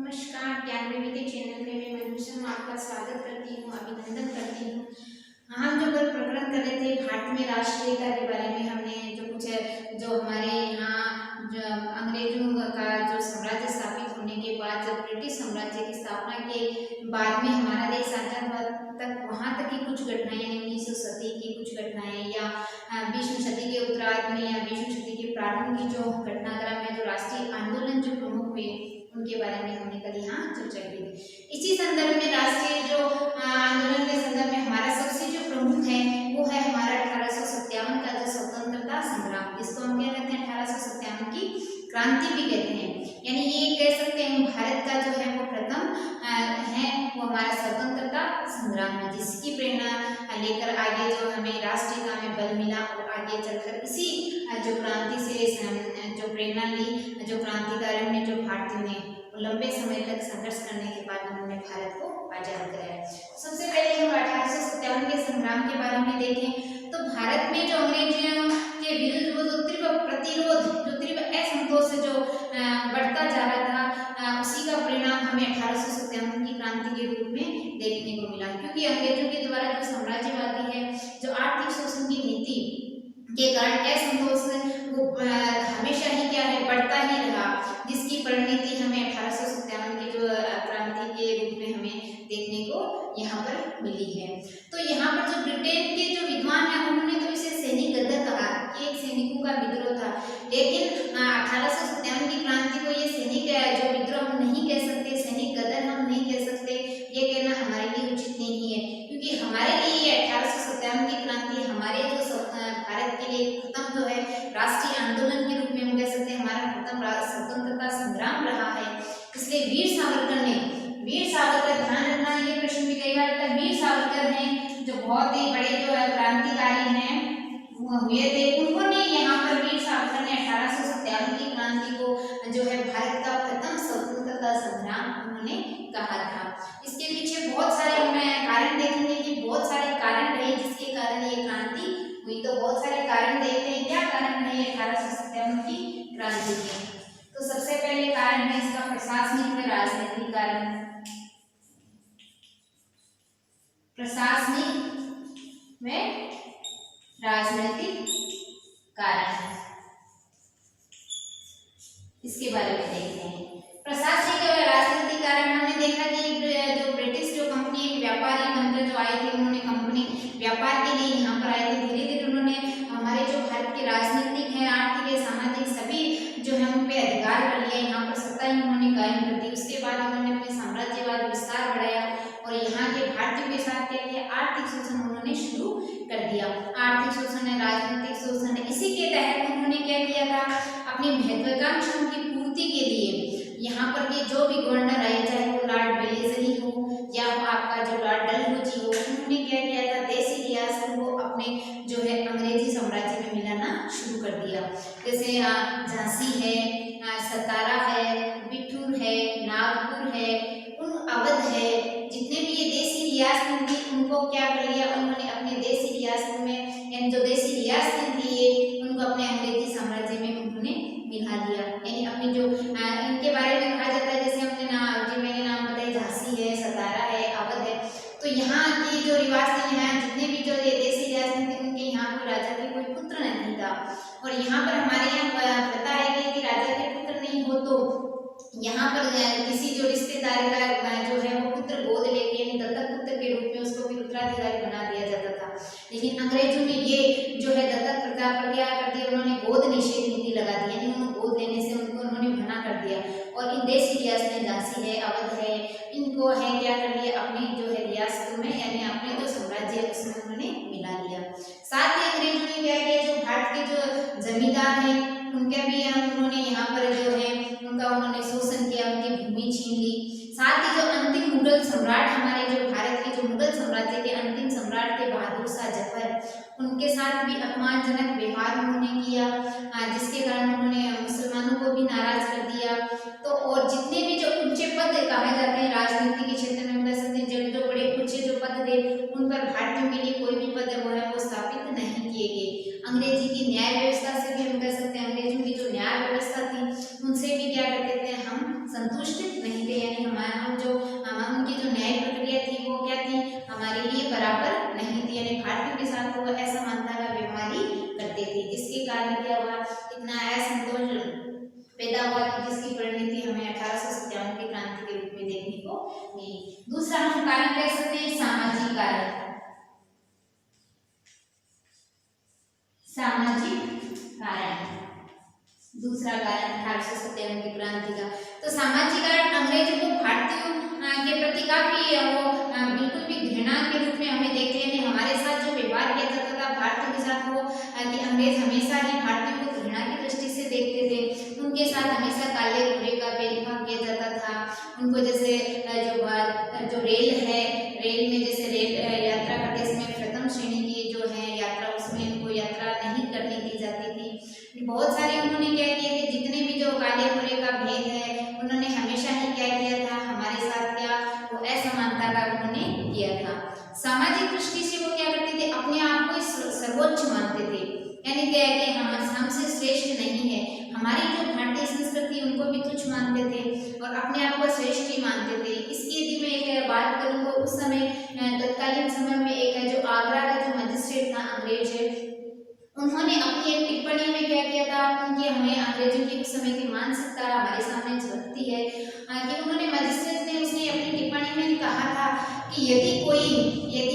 नमस्कार, ज्ञान विविधि चैनल में मैं मधुषम आपका स्वागत करती हूँ, अभिनंदन करती हूँ। हम जो कल प्रकरण कर रहे थे भारत में राष्ट्रीयता के बारे में, हमने जो कुछ जो हमारे यहाँ जो अंग्रेजों का जो साम्राज्य स्थापित होने के बाद जब ब्रिटिश साम्राज्य की स्थापना के बाद में हमारा देश आजाद हुआ तक वहाँ तक की कुछ घटनाएं, 19वीं सदी की कुछ घटनाएं या 20वीं सदी के उत्तरार्ध में या 20वीं सदी के प्रारंभ की जो घटनाक्रम है, जो राष्ट्रीय आंदोलन जो प्रमुख हुए उनके बारे में हमने कल यहाँ चर्चा की थी। इसी संदर्भ में राष्ट्रीय जो आंदोलन के संदर्भ में हमारा सबसे जो प्रमुख है वो है हमारा 1857 का जो स्वतंत्रता संग्राम, जिसको हम क्या कहते हैं 1857 की क्रांति भी कहते हैं। यानी ये कह सकते हैं भारत का जो है वो प्रथम है वो हमारा स्वतंत्रता संग्राम है, जिसकी प्रेरणा लेकर आगे जो हमें राष्ट्रीयता में बल मिला और आगे चलकर इसी जो क्रांति से जो प्रेरणा ली, जो क्रांतिकारियों ने, जो भारतीयों ने लंबे समय तक संघर्ष करने के बाद उन्होंने भारत को आजाद कराया। सबसे पहले हम 1857 के संग्राम के बारे में देखें तो भारत में जो अंग्रेजों के विरुद्ध वो जो तीव्र प्रतिरोध, जो तीव्र असंतोष जो बढ़ता जा रहा था, उसी का परिणाम हमें 1857 की क्रांति के रूप में देखने को मिला। क्योंकि अंग्रेजों के द्वारा जो साम्राज्यवादी है, जो आर्थिक शोषण की नीति के कारण असंतोष वो हमेशा ही क्या है बढ़ता ही रहा, जिसकी परिणति हमें 1857 की जो क्रांति के रूप में हमें देखने को यहाँ पर मिली है। तो यहाँ पर जो ब्रिटेन के जो विद्वान हैं उन्होंने तो इसे सैनिक गदर कहा कि एक सैनिकों का विद्रोह था, लेकिन 1857 की क्रांति को ये सैनिक जो विद्रोह हम नहीं कह सकते, सैनिक गदर हम नहीं कह सकते, ये कहना हमारे लिए उचित नहीं है। क्योंकि हमारे लिए 1857 की क्रांति हमारे जो भारत के लिए प्रथम जो है राष्ट्रीय आंदोलन के रूप में हम कह सकते हैं हमारा प्रथम स्वतंत्रता संग्राम रहा है। इसलिए वीर सावरकर ध्यान रखना, ये प्रश्न भी कई बार आता है। वीर सावरकर हैं जो बहुत ही बड़े जो क्रांतिकारी हैं हुए थे, उन्होंने यहाँ पर वीर सावरकर ने 1857 की क्रांति को जो है भारत का प्रथम स्वतंत्रता संग्राम उन्होंने कहा था। इसके पीछे बहुत सारे कारण देखेंगे कि बहुत सारे कारण रहे जिसके कारण ये क्रांति हुई। तो बहुत सारे कारण देखते हैं, क्या कारण है 1857 की क्रांति के। तो सबसे पहले कारण है इसका प्रशासनिक व राजनीतिक कारण। प्रशासनिक व राजनीतिक कारण इसके बारे में देखते हैं। प्रशासनिक और राजनीतिक कारण हमने देखा कि जो ब्रिटिश जो कंपनी व्यापारी बनकर जो आई थी, उन्होंने कंपनी व्यापार के लिए यहाँ पर आए थे। धीरे धीरे उन्होंने हमारे जो भारत के राजनीतिक है, आर्थिक है, सामाजिक सभी जो है उन पे अधिकार कर लिया, यहाँ पर सत्ता ही उन्होंने कायम कर दी। उसके बाद उन्होंने अपने साम्राज्यवाद विस्तार बढ़ाया और यहाँ के भारतीयों के साथ क्या किया, आर्थिक शोषण उन्होंने शुरू कर दिया। आर्थिक शोषण है, राजनीतिक शोषण है, इसी के तहत उन्होंने क्या किया था, अपनी महत्वाकांक्षाओं की पूर्ति के लिए यहाँ पर के जो भी गवर्नर आए, चाहे वो लॉर्ड वेलेस्ली हो या आपका जो लॉर्ड डलहौजी हो, उन्होंने क्या किया था, देसी रियासतों को अपने जो है अंग्रेजी साम्राज्य में मिलाना शुरू कर दिया। जैसे झांसी है, सतारा है, बिठूर है, नागपुर है, अवध है, जितने भी ये देसी रियासतें थी उनको क्या कर लिया, उन्होंने अपने देसी रियासतों में, यानी जो देसी रियासतें थी ये उनको अपने अंग्रेजी साम्राज्य में उन्होंने मिला दिया। यानी अपनी जो इनके बारे में कहा जाता है, जैसे हमने मैंने नाम बताए, झांसी है, सतारा है, अवध है, तो यहाँ की जो रिवाज थे, यहाँ जितने भी जो ये देसी रियासतें थी उनके यहाँ कोई राजा के कोई पुत्र नहीं था। और यहाँ पर हमारे यहाँ पता है कि राजा के पुत्र नहीं हो तो यहाँ पर किसी जो रिश्तेदार का जो है वो पुत्र गोद लेके, यानी दत्तक पुत्र के रूप में उसको भी उत्तराधिकारी बना दिया जाता था। लेकिन अंग्रेजों ने ये जो है दत्तक प्रथा पर क्या कर दिया, उन्होंने गोद निषेध नीति लगा दी, यानी उन्होंने गोद लेने से उनको उन्होंने मना कर दिया। और इन देसी रियासतें झांसी है, अवध है, इनको है क्या कर लिया, अपनी जो है रियासतों में, यानी अपने जो साम्राज्य है उसमें उन्होंने मिला लिया। साथ ही अंग्रेजों ने क्या किया, जो भारत के जो जमींदार है उनके भी उन्होंने यहाँ पर जो है उनका उन्होंने शोषण किया, उनकी भूमि छीन ली। साथ ही जो अंतिम मुगल सम्राट, हमारे जो भारत के जो मुगल साम्राज्य के अंतिम सम्राट थे बहादुर शाह जफर, उनके साथ भी अपमानजनक व्यवहार उन्होंने किया, जिसके कारण उन्होंने मुसलमानों को भी नाराज कर दिया। तो और जितने भी जो ऊंचे पद कहे जाते हैं राजनीति के क्षेत्र में, कह सकते हैं जो बड़े ऊंचे जो पद थे उन पर भारतीयों के लिए कोई भी पद वो है वो स्थापित नहीं किए गए। अंग्रेजी की न्याय व्यवस्था से भी हम कह सकते हैं, अंग्रेजों की जो न्याय व्यवस्था थी उनसे भी क्या करते थे, हम संतुष्ट नहीं थे, यानी जो न्याय प्रक्रिया थी वो क्या थी, हमारे लिए बराबर नहीं थी, यानी भारतीयों के साथ वो असमानता का व्यवहार ही करते थे, जिसके कारण क्या हुआ, इतना असंतोष पैदा हुआ कि जिसकी परिणति हमें 1857 की क्रांति के रूप में देखने को मिली। दूसरा हम कारण कह सकते हैं सामाजिक कारण। सामाजिक कारण दूसरा कारण 1857 की क्रांति का। तो सामाजिक कारण अंग्रेजों को भारतीयों के प्रति काफी वो बिल्कुल भी घृणा के रूप में हमें देखते हैं, हमारे साथ जो व्यवहार किया जाता था भारतीयों के साथ वो कि अंग्रेज हमेशा ही भारतीयों को घृणा की दृष्टि से देखते थे, उनके साथ हमेशा काले घोड़े का भेदभाव किया जाता था। उनको जैसे जो रेल है, रेल में जैसे रेल यात्रा करते समय प्रथम श्रेणी की जो है यात्रा, उसमें इनको यात्रा नहीं करने दी जाती थी। बहुत सारे उन्होंने क्या किए थे, जितने भी जो काले घोड़े का भेद है उन्होंने हमेशा ही क्या किया था, हमारे साथ क्या वो असमानता का उन्होंने किया था। सामाजिक दृष्टि से वो क्या करते थे, अपने आप को सर्वोच्च मानते थे, यानी क्या है कि हम हमसे श्रेष्ठ नहीं है, हमारी जो भारतीय संस्कृति उनको भी तुच्छ मानते थे और अपने आप को श्रेष्ठ ही मानते थे। इसकी यदि मैं एक बात करूँ तो उस समय तत्कालीन समय में एक जो आगरा का जो मजिस्ट्रेट था अंग्रेज है, उन्होंने अपनी एक टिप्पणी में क्या किया था, उनकी हमें अंग्रेजों की उस समय की मानसिकता हमारे सामने झलकती है कि उन्होंने मजिस्ट्रेट ने उसने अपनी टिप्पणी में कहा था कि यदि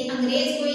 अंग्रेज कोई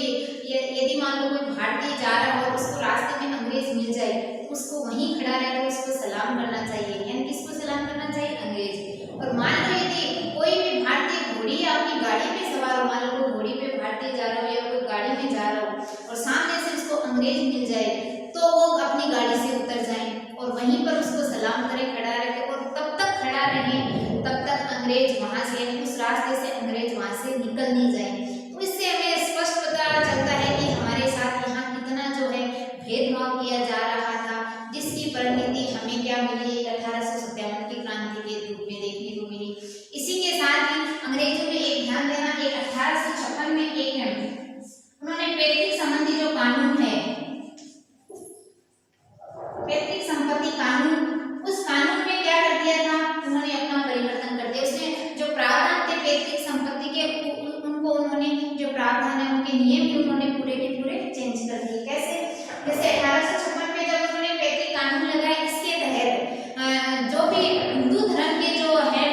यदि मान लो कोई भारतीय जा रहा हो और उसको रास्ते में अंग्रेज मिल जाए तो उसको वहीं खड़ा रहकर उसको सलाम करना चाहिए, यानी किसको सलाम करना चाहिए, अंग्रेज। और मान लो यदि कोई भी भारतीय घोड़ी या अपनी गाड़ी पे सवार हो, मान लो कोई घोड़ी पे भारतीय जा रहा हो या कोई गाड़ी में जा रहा हो और सामने से उसको अंग्रेज मिल जाए तो वो अपनी गाड़ी से उतर जाए और वहीं पर उसको सलाम करें, खड़ा रहे और तब तक खड़ा रहे तब तक अंग्रेज वहां से, यानी उस रास्ते से अंग्रेज वहां से निकल नहीं जाए। तो इससे हमें स्पष्ट पता चलता है कि हमारे साथ यहाँ कितना जो है भेदभाव किया जा रहा था, जिसकी परिणति हमें क्या मिली, 1857 की क्रांति के रूप में देखने को मिली। इसी के साथ ही अंग्रेजों में एक ध्यान देना कि 1856 में एक उन्होंने पैतृक संबंधी जो कानून है, पैतृक संपत्ति कानून, उस कानून में क्या कर दिया था, उन्होंने अपना परिवर्तन कर दिया। उसमें जो प्रावधान थे पैतृक संपत्ति के उनको उन्होंने जो प्रावधान है उनके नियम भी उन्होंने पूरे के पूरे चेंज कर दिए। कैसे, जैसे 1856 में जब उन्होंने पैतृक कानून लगाया, इसके तहत जो भी हिंदू धर्म के जो है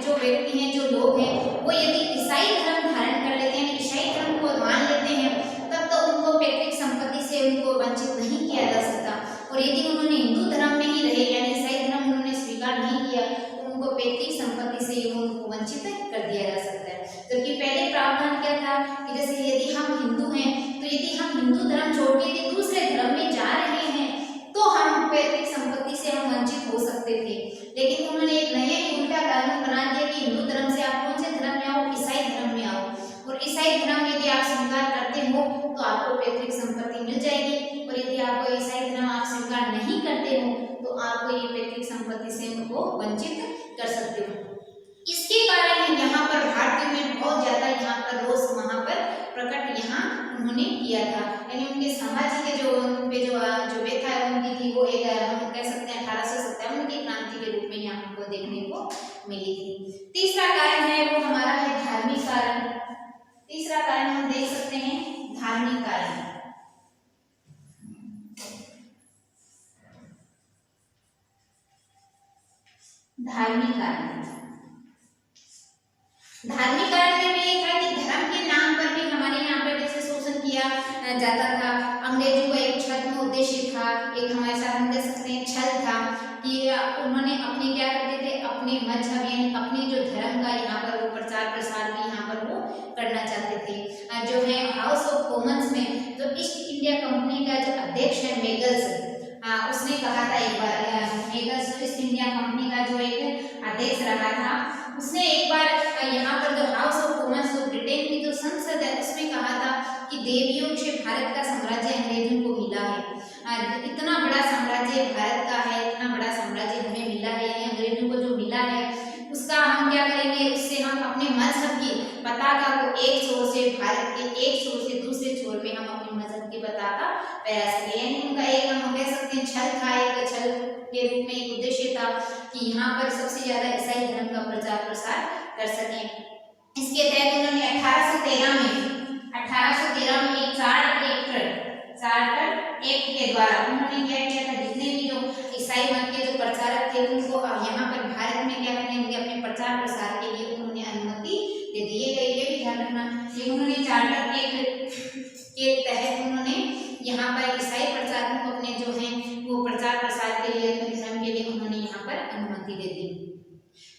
जो व्यक्ति हैं, जो लोग हैं, वो यदि ईसाई धर्म धारण कर लेते हैं, ईसाई धर्म को मान लेते हैं, तब तो उनको पैतृक संपत्ति से उनको वंचित नहीं किया जा सकता। और यदि उन्होंने हिंदू धर्म में ही रहे, यानी ईसाई धर्म उन्होंने स्वीकार नहीं किया, तो उनको पैतृक संपत्ति से उनको वंचित कर दिया जा सकता है। जबकि पहले प्रावधान क्या था कि जैसे यदि हम हिंदू हैं, तो यदि हम हिंदू धर्म छोड़ के यदि दूसरे धर्म में जा रहे हैं तो हम पैतृक संपत्ति से हम वंचित हो सकते थे। लेकिन उन्होंने एक नया ही उल्टा कानून बना दिया कि हिंदू धर्म से आप कौन से धर्म में आओ, ईसाई धर्म में आओ, और ईसाई धर्म यदि आप स्वीकार करते हो तो आपको पैतृक संपत्ति मिल जाएगी, और यदि आपको ईसाई धर्म आप स्वीकार नहीं करते हो तो आपको ये पैतृक संपत्ति से उनको वंचित कर सकते हो। इसके कारण यहाँ पर भारतीयों में बहुत ज्यादा यहाँ पर रोष वहां पर प्रकट यहाँ उन्होंने किया था, यानी उनके समाज के जो उनपे जो व्यथा उनकी थी वो एक हम कह सकते हैं 1857 की क्रांति के रूप में यहाँ हमको देखने को मिली थी। तीसरा कारण है वो हमारा है धार्मिक कारण। तीसरा कारण हम देख सकते हैं धार्मिक कारण। धार्मिक कारण में भी ये था कि धर्म के नाम पर भी हमारे यहाँ पर जैसे शोषण किया जाता था। अंग्रेजों का एक छद्म उद्देश्य था, एक हमारे साथ हम कह सकते हैं छल था कि उन्होंने अपने क्या करते थे, अपने मजहब यानी अपने जो धर्म का यहाँ पर वो प्रचार प्रसार भी यहाँ पर वो करना चाहते थे। जो है हाउस ऑफ कॉमन्स में जो ईस्ट इंडिया कंपनी का जो अध्यक्ष है मेगल्स, उसने कहा था एक बार, मेगल्स ईस्ट इंडिया कंपनी का जो एक अध्यक्ष रहा था, उसने एक बार यहाँ पर जो हाउस ऑफ कॉमन्स जो ब्रिटेन की जो संसद है उसमें कहा था कि देवयोग से भारत का साम्राज्य अंग्रेजों को मिला है। इतना बड़ा साम्राज्य भारत का है, इतना बड़ा साम्राज्य हमें मिला है, यानी अंग्रेजों को जो मिला है उसका हम क्या करेंगे, उससे हम अपने मजहब की पताका को एक छोर से भारत के एक छोर से दूसरे छोर में हम अपने मजहब की पताका फहरा सके। यानी उनका एक हम कह सकते हैं छल था, एक छल के रूप में एक उद्देश्य था कि यहाँ पर सबसे ज्यादा ईसाई धर्म का प्रचार प्रसार कर सकें। इसके तहत उन्होंने 1813 में एक चार्टर एक्ट के द्वारा उन्होंने क्या किया था, जितने भी जो ईसाई मत के जो प्रचारक थे उनको यहाँ पर भारत में क्या करने के अपने प्रचार प्रसार के लिए उन्होंने अनुमति दे दी। ये भी ध्यान रखना, ये उन्होंने चार्टर एक्ट के तहत उन्होंने यहाँ पर ईसाई प्रचारकों को अपने जो है वो प्रचार प्रसार के लिए, अपने धर्म के लिए उन्होंने यहाँ पर अनुमति दे दी।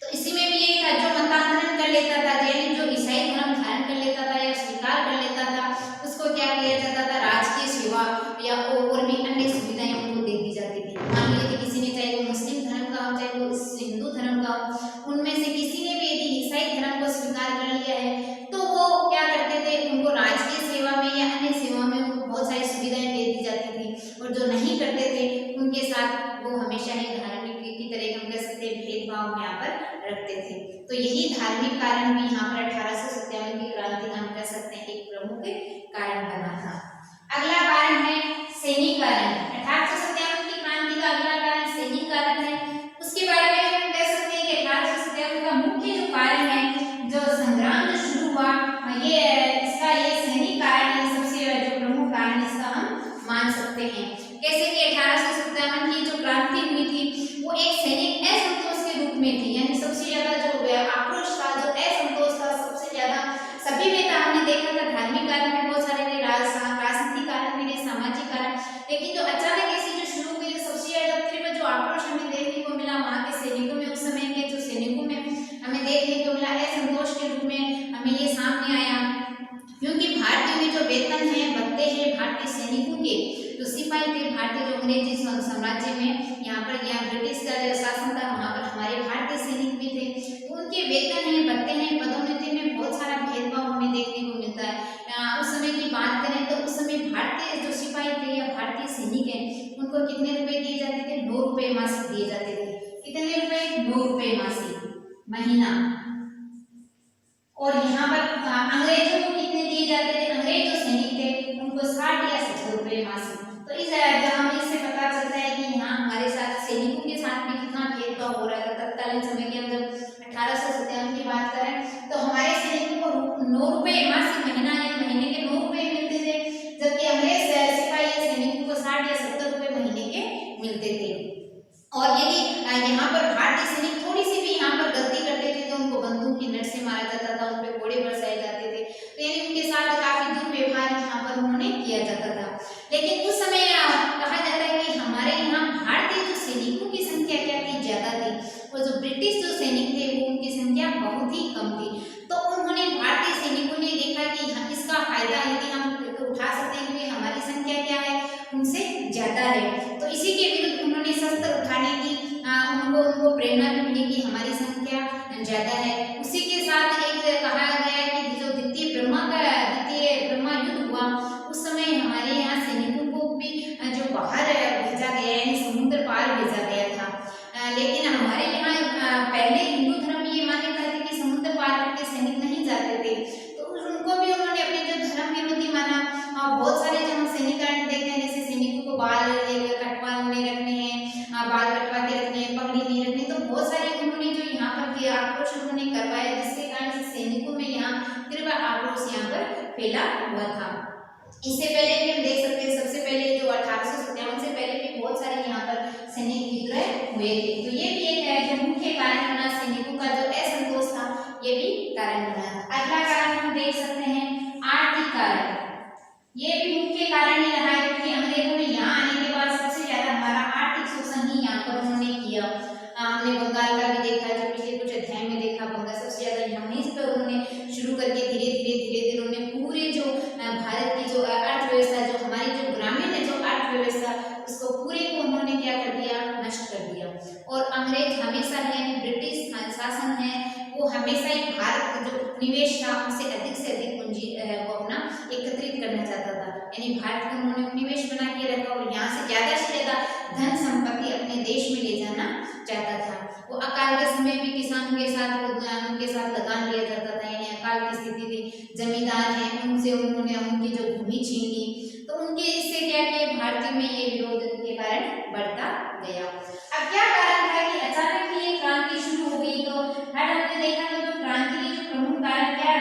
तो इसी में भी ये था, जो मतांतरण कर लेता था, यानी जो ईसाई धर्म धारण कर लेता था या स्वीकार कर लेता था, उसको क्या किया जाता था, राजकीय सेवा या और भी अन्य सुविधाएं उनको दे दी जाती थी। मान लीजिए कि किसी ने, चाहे वो मुस्लिम धर्म का हो चाहे वो हिंदू धर्म का हो, उनमें से किसी ने भी यदि ईसाई धर्म को स्वीकार कर लिया है तो वो क्या करते थे, उनको राजकीय सेवा में या अन्य सेवा में उनको बहुत सारी सुविधाएं दे दी जाती थी, और जो नहीं करते थे उनके साथ वो हमेशा ही धार्मिक की तरह हम कह सकते हैं भेदभाव यहाँ पर रखते थे। तो यही धार्मिक कारण भी यहाँ पर 1857 की क्रांति हम कह सकते हैं एक प्रमुख कारण बना था। अगला कारण है सैनिकरण। 1857 की क्रांति का अगला कारण सैनिकरण है। उसके बारे में हम कह सकते हैं कि 1857 का मुख्य जो कारण है, जो संग्राम जो शुरू हुआ, ये इसका ये सैनिकरण सबसे जो प्रमुख कारण इसका हम मान सकते हैं। कैसे कि 1857 की जो क्रांति हुई थी वो एक सैनिक असंतोष के रूप में थी, यानी सबसे ज्यादा जो आक्रोश था, जो असंतोष था, सबसे ज्यादा सभी में था। हमने देखा था धार्मिक कारण में बहुत सारे थे, राजनीतिक कारण भी थे, सामाजिक कारण, लेकिन जो अचानक ऐसी जो शुरू हुई सबसे ज्यादा तीव्र जो आक्रोश हमें देखने को मिला वहां के सैनिकों में, उस समय के जो सैनिकों में हमें देखने को मिला असंतोष के रूप में हमें ये सामने आया। क्योंकि भारतीय में जो वेतन है भत्ते हैं भारतीय सैनिकों के, जो सिपाही थे भारतीय जो अंग्रेजी साम्राज्य में यहाँ पर ब्रिटिश का जो शासन था वहाँ पर हमारे भारतीय सैनिक भी थे, तो उनके वेतन हैं भत्ते हैं पदोन्नति में बहुत सारा भेदभाव हमें देखने को मिलता है। उस समय की बात करें तो उस समय भारतीय जो सिपाही थे या भारतीय सैनिक हैं उनको कितने रुपए दिए जाते थे, 9 रुपए मासिक दिए जाते थे। कितने रुपए, 9 रुपए मासिक महीना। और यहाँ पर अंग्रेजों को कितने दिए जाते थे, अंग्रेज जो सैनिक थे उनको 60 या 70 रुपए मासिक। तो इस हमें इससे पता चलता है कि यहाँ हमारे साथ सैनिकों के साथ भी कितना भेदभाव हो रहा था तत्कालीन समय के अंदर। 1857 की बात करें तो हमारे सैनिकों को 9 रुपए मासिक महीना या महीने के 9 रुपए मिलते थे, जबकि अंग्रेज सिपाही या सैनिकों को 60 या 70 रुपए महीने के मिलते थे। और यदि यहाँ पर भारतीय सैनिक थोड़ी सी भी यहाँ पर गलती करते थे तो उनको बंदूक की नट से मारा जाता था, उन पे घोड़े बरसाए जाते थे, तो यानी उनके साथ काफी दुर्व्यवहार यहाँ पर उन्होंने किया जाता था। लेकिन उस समय कहा जाता है कि हमारे यहाँ भारतीय जो सैनिकों की संख्या क्या थी, ज्यादा थी, और जो ब्रिटिश जो सैनिक थे वो उनकी संख्या बहुत ही कम थी। तो उन्होंने भारतीय सैनिकों ने देखा कि इसका फायदा यदि हम उठा सकते हैं क्योंकि हमारी संख्या क्या है, उनसे ज्यादा है, तो इसी के विरुद्ध उन्होंने शस्त्र उठाने की उनको प्रेरणा भी मिली कि हमारी संख्या ज्यादा है। उसी के साथ एक कहा गया है कि जो द्वितीय ब्रह्मा युद्ध हुआ उस समय हमारे यहाँ सैनिकों को भी जो बाहर भेजा गया यानी समुद्र पार भेजा गया था। लेकिन हमारे यहाँ पहले हिंदू धर्म में ये मान्यता थी कि समुद्र पार करके सैनिक नहीं जाते थे, तो उनको भी उन्होंने अपने जो धर्म विरोधी माना। बहुत सारे जो हम सैनिकरण देखते हैं, जैसे सैनिकों को बाल कटवाने रखने हैं, बाल कटवा के रखने हैं, पगड़ी नहीं रखनी, तो बहुत सारे उन्होंने जो यहाँ पर आक्रोश उन्होंने करवाया जिसके कारण सैनिकों में यहाँ तीव्र आक्रोश यहाँ पर फैला हुआ था। इससे पहले भी हम देख सकते हैं, सबसे पहले जो 1857 से पहले भी बहुत सारे यहाँ पर सैनिक विद्रोह हुए थे। तो ये भी एक है जो मुख्य कारण बना, सैनिकों का जो असंतोष था ये भी कारण बना। अगला कारण हम देख सकते हैं आर्थिक कारण। ये भी मुख्य कारण ही रहा है क्योंकि अंग्रेजों ने यहाँ आने के बाद सबसे ज्यादा हमारा आर्थिक शोषण ही यहाँ पर उन्होंने किया। हमने बंगाल का भी देखा, जो पिछले कुछ अध्याय में देखा, बंगाल सबसे ज्यादा यहाँ पर उन्होंने शुरू करके धीरे धीरे उन्होंने पूरे जो भारत की जो अर्थव्यवस्था, जो हमारी जो ग्रामीण है जो अर्थव्यवस्था, उसको पूरे को उन्होंने क्या कर दिया, नष्ट कर दिया। और अंग्रेज हमेशा यानी ब्रिटिश शासन है वो हमेशा ही भारत जो निवेश था उससे अधिक पूंजी वो अपना एकत्रित करना चाहता था, यानी भारत को उन्होंने निवेश बना के रखा और यहाँ से ज्यादा धन संपत्ति अपने देश में ले जाना चाहता था। वो अकाल के समय भी किसानों के साथ उनके साथ लगान लिया जाता था, यानी अकाल की स्थिति थी, जमींदार हैं उनसे उन्होंने उनकी जो भूमि छीन ली, तो उनके इससे क्या किया, भारतीय में ये विरोध के कारण बढ़ता गया। अब क्या कारण था कि अचानक ये क्रांति शुरू हो गई, तो हमने देखा कि जो क्रांति के जो प्रमुख कारण क्या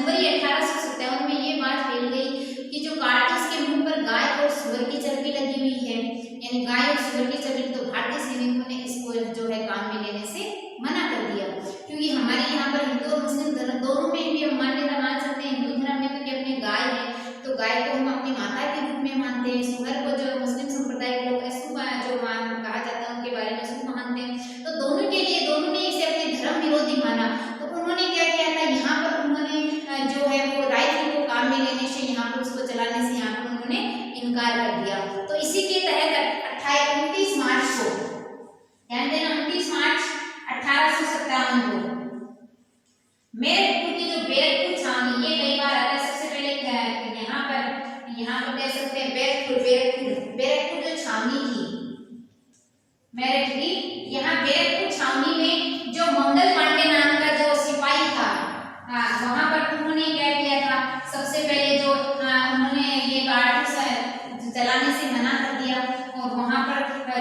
जनवरी 1857 में ये बात फैल गई कि जो कारतूस के मुंह पर गाय और सूअर की चर्बी लगी हुई है, यानी गाय और सूअर की चर्बी, तो भारतीय सैनिकों ने इसको जो है काम में लेने से मना कर दिया, क्योंकि हमारे यहाँ पर हिंदू और मुस्लिम धर्म दोनों में भी हम मान्यता मान सकते हैं। हिंदू धर्म में तो कि अपनी गाय है, तो गाय को हम अपनी माता के रूप में मानते हैं। सूअर को जो मुस्लिम संप्रदाय के लोग अशुभ जो कहा जाता है उनके बारे में शुभ मानते हैं। तो दोनों के लिए दोनों ने इसे अपने धर्म विरोधी माना। तो उन्होंने क्या किया था, यहाँ पर उन्होंने जो है वो राइफल को काम में लेने से, यहाँ पर उसको चलाने से यहाँ पर उन्होंने इनकार कर दिया। तो इसी के तहत 29 मार्च को, ध्यान देना, 29 मार्च 1857 को मेरठपुर की जो बैरकपुर छावनी, ये कई बार आता है, सबसे पहले यहाँ पर कह सकते हैं बैरकपुर जो छावनी थी मेरठ की, यहाँ बैरकपुर छावनी में जो मंगल पांडे नाम का जो सिपाही था, वहां पर उन्होंने क्या किया था, सबसे पहले जो उन्होंने ये कारतूस चलाने से मना कर दिया, और वहां पर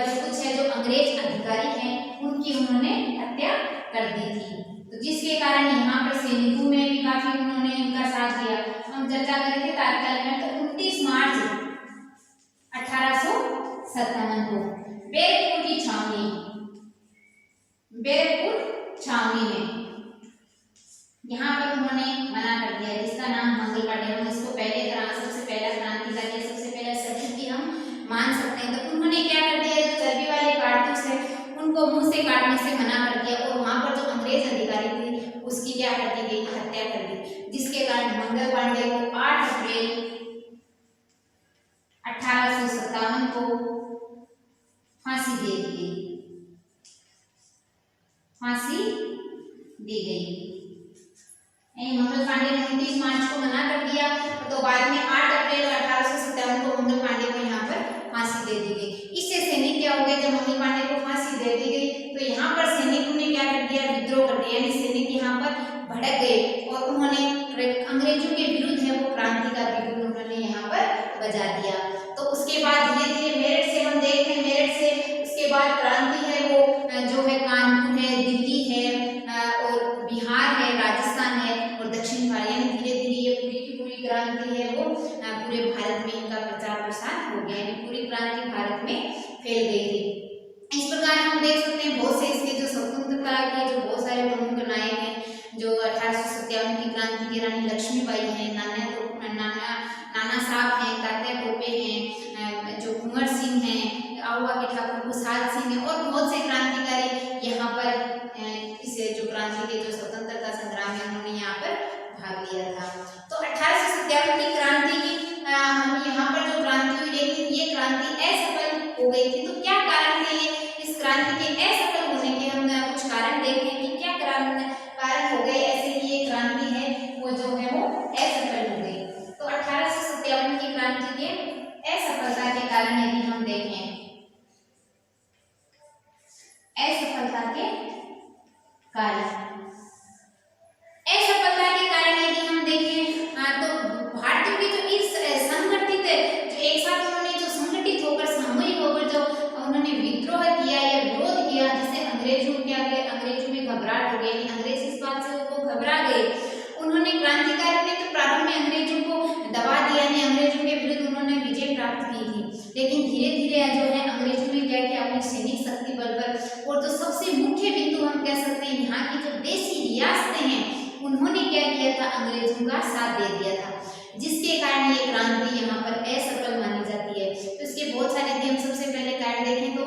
जो कुछ है जो अंग्रेज अधिकारी हैं उनकी उन्होंने हत्या कर दी थी। तो जिसके कारण यहाँ पर सैनिकों में भी काफी उन्होंने उनका साथ दिया। हम चर्चा करेंगे तात्कालिक में। तो 29 मार्च 1857 को बैरकपुर की छावनी, बैरकपुर छावनी में यहाँ पर उन्होंने मना कर दिया, जिसका नाम मंगल पांडे, हम इसको पहले सबसे पहला क्रांतिकारी, सबसे पहला शहीद भी हम मान सकते हैं। तो उन्होंने क्या कर दिया, जो चर्बी वाले कारतूस है उनको मुंह से काटने से मना कर दिया, और वहां पर जो अंग्रेज अधिकारी थे उसकी क्या कर दी गई, हत्या कर दी, जिसके कारण मंगल पांडे को 8 अप्रैल 1857 को फांसी दे दी गई, फांसी दी गई। मंगल पांडे ने 29 मार्च को मना कर दिया, तो बाद में 8 अप्रैल 1857 को मंगल पांडे को यहाँ पर फांसी दे दी गई। इससे सैनिक क्या हो गए, जब मंगल पांडे को फांसी दे दी गई तो यहाँ पर सैनिकों ने क्या कर दिया, विद्रोह कर दिया, यानी सैनिक यहाँ पर भड़क गए और उन्होंने अंग्रेजों के विरुद्ध है वो क्रांति का बिगुल उन्होंने यहाँ पर बजा दिया। तो उसके बाद धीरे धीरे मेरठ से हम देखते हैं, मेरठ से उसके बाद क्रांति है वो जो है कानपुर है, दिल्ली है, और बिहार है, राजस्थान है, और दक्षिण भारत, यानी धीरे धीरे ये पूरी की पूरी क्रांति है वो पूरे भारत में इनका प्रचार प्रसार हो गया, यानी पूरी क्रांति भारत में फैल गई थी। इस प्रकार हम देख सकते हैं बहुत से इसके जो स्वतंत्रता के जो बहुत सारे प्रमुख नायक हैं, जो 1857 की क्रांति की रानी लक्ष्मीबाई हैं, नाना साहब हैं, तात्या टोपे हैं, जो कुंवर सिंह हैं, आहुआ के ठाकुर खुशहाल सिंह हैं, और बहुत से क्रांतिकारी यहाँ पर इस जो क्रांति के जो स्वतंत्रता संग्राम है उन्होंने यहाँ पर भाग लिया था। तो 1857 की क्रांति की हम यहाँ पर जो क्रांति हुई, लेकिन ये क्रांति असफल हो गई थी। तो क्या कारण थे इस क्रांति के असफल होने के, हम कुछ कारण देखते हैं कि क्या कारण हो गए ऐसे कि ये क्रांति है वो जो है वो असफल हो गई। तो 1857 की क्रांति के असफलता के कारण यदि हम देखें, असफलता के कारण यदि हम देखें, तो भारतीयों की जो इस संगठित जो एक साथ उन्होंने जो संगठित होकर सामूहिक होकर जो उन्होंने विद्रोह किया या विरोध किया, जिससे अंग्रेजों में घबराहट हो गई, अंग्रेज इस बात से वो घबरा गए। उन्होंने क्रांतिकारियों ने तो प्रारंभ में अंग्रेजों को दबा दिया, यानी अंग्रेजों के विरुद्ध उन्होंने विजय प्राप्त की थी, लेकिन धीरे धीरे जो है अंग्रेजों ने क्या किया, अपनी सैनिक शक्ति बल पर, और जो सबसे मुख्य बिंदु हम कह सकते हैं यहाँ की जो देशी रियासतें हैं उन्होंने क्या किया था, अंग्रेजों का साथ दे दिया था, जिसके कारण ये क्रांति यहाँ पर असफल मानी जाती है। तो इसके बहुत सारे यदि हम सबसे पहले कारण देखें तो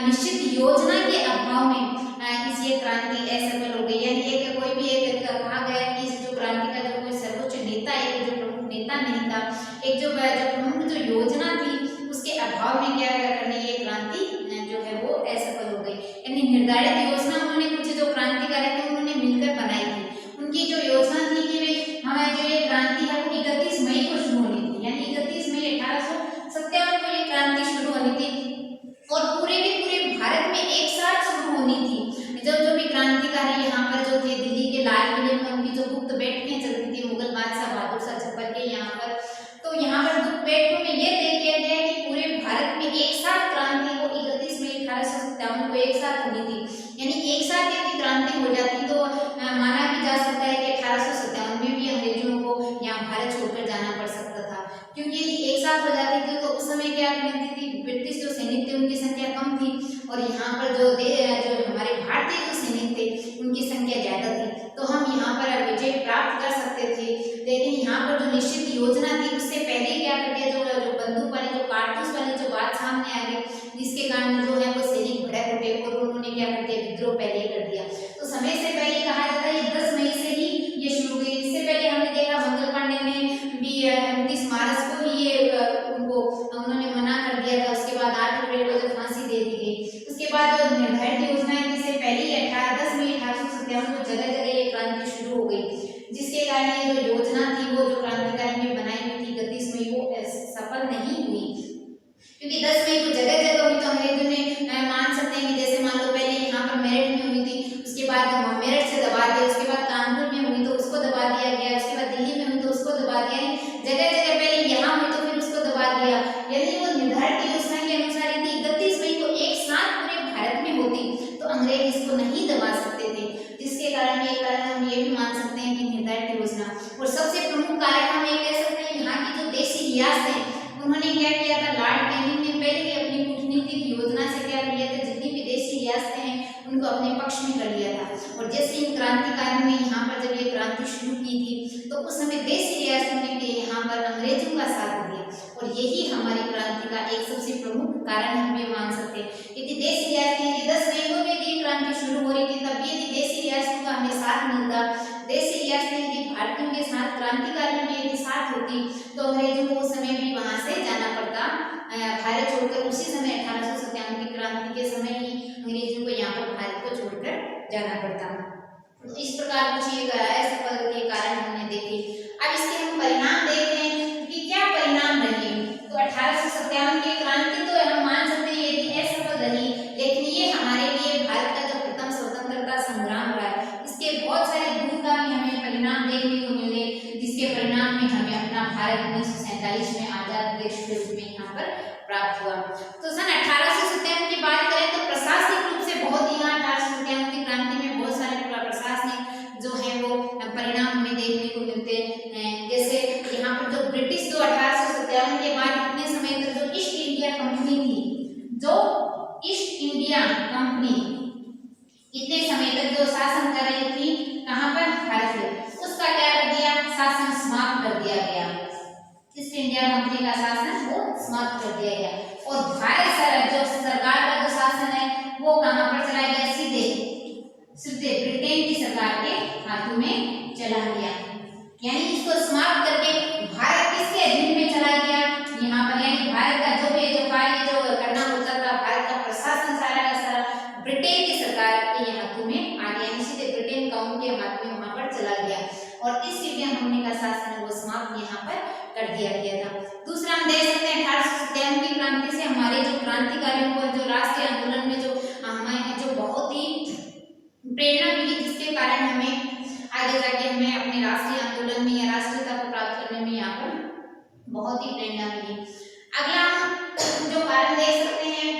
निश्चित योजना के अभाव में इस ये क्रांति असफल हो गई, यानी एक कोई भी एक कहा गया कि इस जो क्रांति का जो कोई सर्वोच्च नेता, एक जो प्रमुख नेता नहीं था, एक जो प्रमुख जो योजना थी उसके अभाव में क्या करने ये क्रांति जो है वो असफल हो गई। यानी निर्धारित योजना उन्होंने कुछ जो क्रांतिकारी थे उन्होंने मिलकर बनाई थी। उनकी जो योजना थी कि भाई हमारी जो ये क्रांति है वो 31 मई को शुरू होनी थी, यानी 31 मई 1857 को ये क्रांति शुरू होनी थी, और पूरे के पूरे भारत में एक साथ शुरू होनी थी। जो भी क्रांतिकारी यहाँ पर जो थे, दिल्ली के लाल किले में उनकी जो गुप्त बैठकें चलती थी मुगल बादशाह बहादुर शाह जफर के यहाँ पर, तो यहाँ पर गुप्त बैठकों में ये तय किया गया कि पूरे भारत में एक साथ क्रांति को 31 मई 1857 को एक साथ होनी थी। यानी एक साथ यदि क्रांति हो जाती तो माना भी जा सकता है कि 1857 में भी अंग्रेजों जाना पड़ सकता था, क्योंकि यदि एक साथ हो जाती थी तो उस समय क्या करती थी, ब्रिटिश जो सैनिक थे उनकी संख्या कम थी और यहाँ पर जो हमारे भारतीय जो सैनिक थे उनकी संख्या ज्यादा थी, तो हम यहाँ पर विजय प्राप्त कर सकते थे। लेकिन यहाँ पर जो निश्चित योजना थी उससे पहले क्या कर दिया, जो बंदूक वाली, जो कारतूस वाली जो बात सामने आ गई, जिसके कारण जो है वो सैनिक भड़क उठे और उन्होंने क्या कर दिया, विद्रोह पहले कर दिया। तो समय से पहले कहा जाता है 10 मई से ही ये शुरू हुई। इससे पहले हमने देखा मंगल पांडे ने भी 29 मार्च को ही ये उन्होंने मना कर दिया था। उसके बाद 8 अप्रैल को जब फांसी दे दी गई, उसके बाद जो निर्धारित योजना है इससे पहले ही 10 मई 1857 को जगह जगह ये क्रांति शुरू हो गई, जिसके कारण ये जो योजना थी वो जो क्रांतिकारी ने बनाई हुई थी 31 मई को सफल नहीं हुई, क्योंकि 10 मई को जगह जगह हुई तो अंग्रेजों ने मान सकते हैं कि जैसे मान लो पहले यहाँ पर मेरठ में हुई थी, उसके बाद मेरठ से दबा दिया, उसके बाद कानपुर में हुई तो उसको दबा दिया गया, उसके बाद दिल्ली में हुई तो उसको दबा दिया, जगह जगह पहले यहाँ हुई तो फिर उसको दबा दिया। यदि वो निर्धारित योजना के अनुसार यदि 31 मई को एक साथ पूरे भारत में होती तो अंग्रेज इसको नहीं दबा सकते थे, जिसके कारण हम ये भी मान सकते हैं कि निर्धारित योजना। और सबसे प्रमुख कारक हम ये कह सकते हैं यहाँ की जो देसी रियासत है उन्होंने क्या किया था, लॉर्ड कैनिंग ने पहले ही अपनी कूटनीतिक योजना से क्या किया था, जितनी भी देशी रियासतें हैं उनको अपने पक्ष में कर लिया था। और जैसे इन क्रांतिकारियों ने यहाँ पर जब ये क्रांति शुरू की थी तो उस समय देशी रियासतों ने यहाँ पर अंग्रेजों का साथ दिया, और यही हमारी क्रांति का एक सबसे प्रमुख कारण हम ये मान सकते हैं। यदि देशी रियासतें 10 मई को भी क्रांति शुरू हो रही थी तब भी यदि देशी रियासतों का हमें साथ मिलता, देशी रियासतें यदि भारतीयों के साथ क्रांतिकारियों के यदि साथ होती तो अंग्रेजों को उस समय भी वहां से जाना पड़ता भारत छोड़कर। उसी समय 1857 की क्रांति के समय ही अंग्रेजों को यहाँ पर भारत को छोड़कर जाना पड़ता। तो इस प्रकार कुछ ये असफल के कारण हमने देखे। अब इसके हम परिणाम देखते हैं कि क्या परिणाम रहे। तो 1857 की क्रांति तो हम मान सकते हैं यदि असफल रही, लेकिन ये हमारे लिए भारत का जो प्रथम स्वतंत्रता संग्राम रहा है इसके बहुत सारे दूरगामी हमें परिणाम देखने को मिले, जिसके परिणाम में हमें अपना भारत 1947 में आजाद देश के रूप में यहाँ पर प्राप्त हुआ। तो सन 1857 की बात करें तो प्रशासनिक रूप से बहुत ही 1857 की क्रांति में बहुत सारे प्रशासनिक जो है वो परिणाम हमें देखने को मिलते हैं। जैसे यहाँ पर जो ब्रिटिश जो 1857 के बाद इतने समय तक जो ईस्ट इंडिया कंपनी थी, जो ईस्ट इंडिया कंपनी इतने समय तक जो शासन कर रही थी कहाँ पर, भारत में, उसका क्या कर दिया, शासन समाप्त कर दिया गया। ईस्ट इंडिया कंपनी का शासन वो समाप्त कर दिया गया और भारत जो सरकार का जो शासन है वो कहाँ पर चला गया, सीधे ब्रिटेन की सरकार के हाथों में चला गया। यानी इसको समाप्त करके भारत किसके अधीन में चला गया, यहाँ पर, यानी भारत का जो भी जो कार्य जो करना होता था, भारत का प्रशासन सारा का सारा ब्रिटेन की सरकार के हाथों में आ गया, सीधे ब्रिटेन का उनके हाथ में वहां पर चला गया और इस इंडिया कंपनी का शासन वो समाप्त यहाँ पर कर दिया गया था। दूसरा हम देख सकते हैं 1857 की क्रांति से हमारे जो क्रांतिकारियों को जो राष्ट्रीय आंदोलन में जो हमें जो बहुत ही प्रेरणा मिली, जिसके कारण हमें आगे जाके हमें अपने राष्ट्रीय आंदोलन में या राष्ट्रीयता को प्राप्त करने में यहाँ पर बहुत ही प्रेरणा मिली। अगला हम जो कारण देख सकते हैं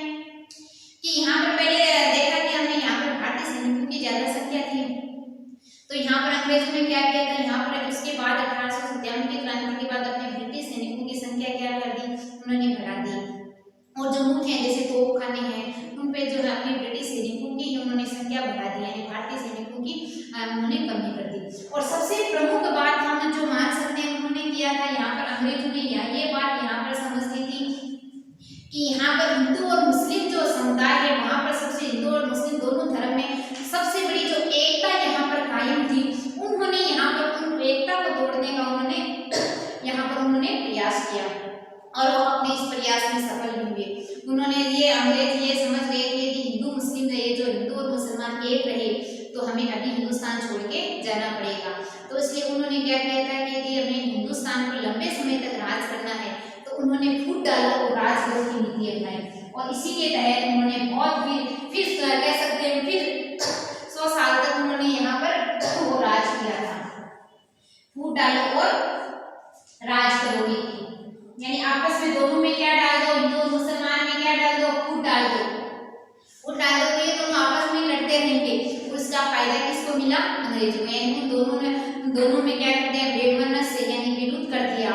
कि यहाँ पर पहले देखा कि हमने यहाँ पर भारतीय सैनिकों की ज्यादा संख्या थी, तो यहाँ पर अंग्रेजों ने क्या किया था, यहाँ पर उसके बाद 1857 की क्रांति के बाद अपने ब्रिटिश सैनिकों की संख्या क्या कर दी, उन्होंने बढ़ा दी और जो मुख्य है जैसे तोपखाने हैं उन पे जो है अपने ब्रिटिश सैनिकों की उन्होंने संख्या बढ़ा दी, यानी भारतीय सैनिकों की उन्होंने कमी कर दी। और सबसे प्रमुख बात हम जो मान सकते हैं उन्होंने किया था, यहाँ पर अंग्रेजों ने ये बात यहाँ पर समझ ली थी कि यहाँ पर हिंदू और मुस्लिम जो समुदाय है वहाँ पर सबसे हिंदू और मुस्लिम दोनों धर्म में सबसे बड़ी जो एकता यहाँ पर कायम थी, उन्होंने यहाँ पर उन एकता को तोड़ने का उन्होंने यहाँ पर उन्होंने प्रयास किया और वो अपने इस प्रयास में सफल भी हुए। उन्होंने ये अंग्रेज ये समझ गए कि यदि हिंदू मुस्लिम रहे, जो हिंदू और मुसलमान एक रहे तो हमें अभी हिंदुस्तान छोड़ के जाना पड़ेगा। तो इसलिए उन्होंने क्या किया था कि यदि हमें हिंदुस्तान पर लंबे समय तक राज करना है तो उन्होंने फूट डालो और राजद्रोह की नीति अपनाई और इसी के तहत उन्होंने बहुत फिर कह सकते हैं फिर 100 साल तक उन्होंने यहाँ पर वो राज किया था, फूट डालो और राज करो नीति, यानी आपस में दोनों में क्या डाल दो, हिंदू और मुसलमान में क्या डाल दो, फूट डाल दो। फूट डाल दो ये दोनों आपस में लड़ते रहेंगे, उसका फायदा किसको मिला, अंग्रेजों को, यानी उन दोनों में क्या कर दिया, वेमनस से यानी विरोध कर दिया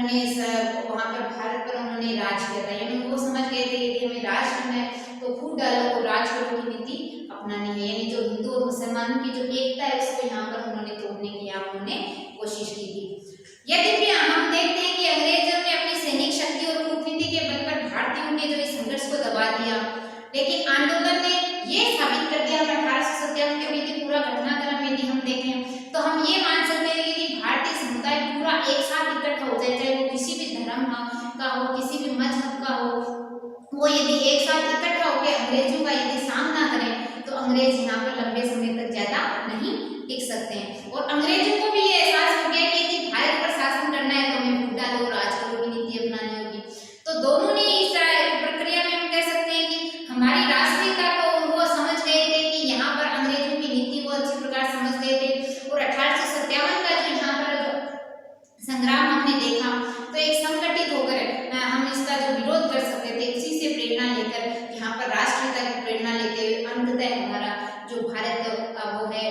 उन्होंने वहाँ पर भारत पर उन्होंने राज किया था, यानी वो समझ गए थे कि हमें राज करना है तो फूट डालो और राज करो की नीति अपनानी है, यानी जो हिंदू और मुसलमानों की जो एकता है उसको यहाँ पर उन्होंने तोड़ने की यहाँ उन्होंने कोशिश की थी। यद्यपि हम देखते हैं कि अंग्रेजों ने अपनी सैनिक शक्ति और कूटनीति के बल पर भारतीयों के जो इस संघर्ष को दबा दिया, लेकिन आंदोलन ने ये साबित कर दिया। 1857 के बीते पूरा घटनाक्रम यदि हम देखें तो हम ये मान सकते हैं कि भारतीय समुदाय पूरा एक साथ इकट्ठा हो जाए, चाहे वो किसी भी धर्म का हो, किसी भी मजहब का हो, वो यदि एक साथ इकट्ठा होकर अंग्रेजों का यदि सामना करें तो अंग्रेज यहाँ पर लंबे समय तक ज्यादा नहीं टिक सकते हैं। और अंग्रेजों को भी ये एहसास हो गया कि यदि भारत पर शासन करना है तो हमें फूट डालो राज करो की नीति अपनानी होगी। तो दोनों ने इस प्रक्रिया में हम कह सकते हैं कि हमारी राष्ट्रीयता को वो समझ गए थे कि यहाँ पर अंग्रेजों की नीति वो अच्छी प्रकार समझ गए थे। और 1857 का जो यहाँ पर संग्राम हमने देखा तो एक संगठित होकर हम इसका जो विरोध कर सकते थे, उसी से प्रेरणा लेकर यहाँ पर राष्ट्रीयता की प्रेरणा लेते हुए अंततः हमारा जो भारत वो है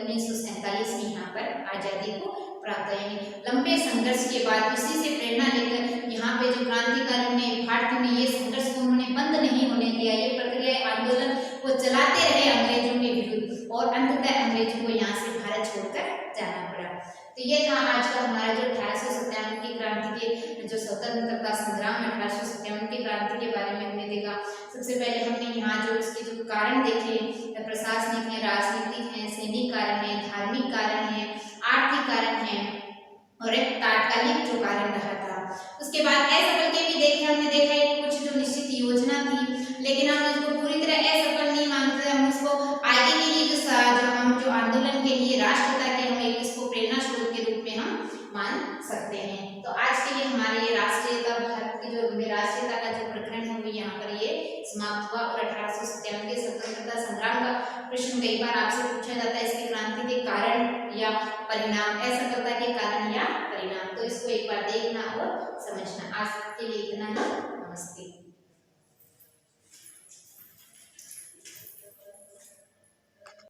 1947 में यहाँ पर आजादी को प्राप्त, यानी लंबे संघर्ष के बाद उसी से प्रेरणा लेकर यहाँ पे जो क्रांतिकारियों ने भारतीयों ने ये संघर्ष को उन्होंने बंद नहीं होने दिया, ये प्रक्रिया आंदोलन वो चलाते रहे अंग्रेजों के विरुद्ध और अंततः अंग्रेजों को यहाँ से भारत छोड़कर जाना पड़ा। तो ये था आज का हमारा जो 1857 की क्रांति के जो स्वतंत्रता संग्राम 1857 की क्रांति के बारे में हमने देखा। सबसे पहले हमने यहाँ जो इसके जो कारण देखे, प्रशासनिक है, राजनीतिक है, सैनिक कारण है, धार्मिक कारण है, आर्थिक कारण है और एक तात्कालिक जो कारण रहा था। उसके बाद असफल के भी देखे, हमने देखा एक कुछ जो निश्चित योजना थी लेकिन हम इसको पूरी तरह असफल नहीं मानते, हम उसको आगे के लिए जो आंदोलन के लिए राष्ट्रीयता के हम इसको प्रेरणा स्रोत के रूप में हम मान सकते हैं। तो आज के लिए हमारे ये राष्ट्रीयता, भारत की जो राष्ट्रीयता का जो प्रकरण है वो यहाँ पर ये समाप्त हुआ। और 1857 के स्वतंत्रता संग्राम का प्रश्न कई बार आपसे पूछा जाता है, इसकी क्रांति के कारण या परिणाम, असफलता के कारण या परिणाम, तो इसको एक बार देखना और समझना। आज के लिए इतना ही, नमस्ते।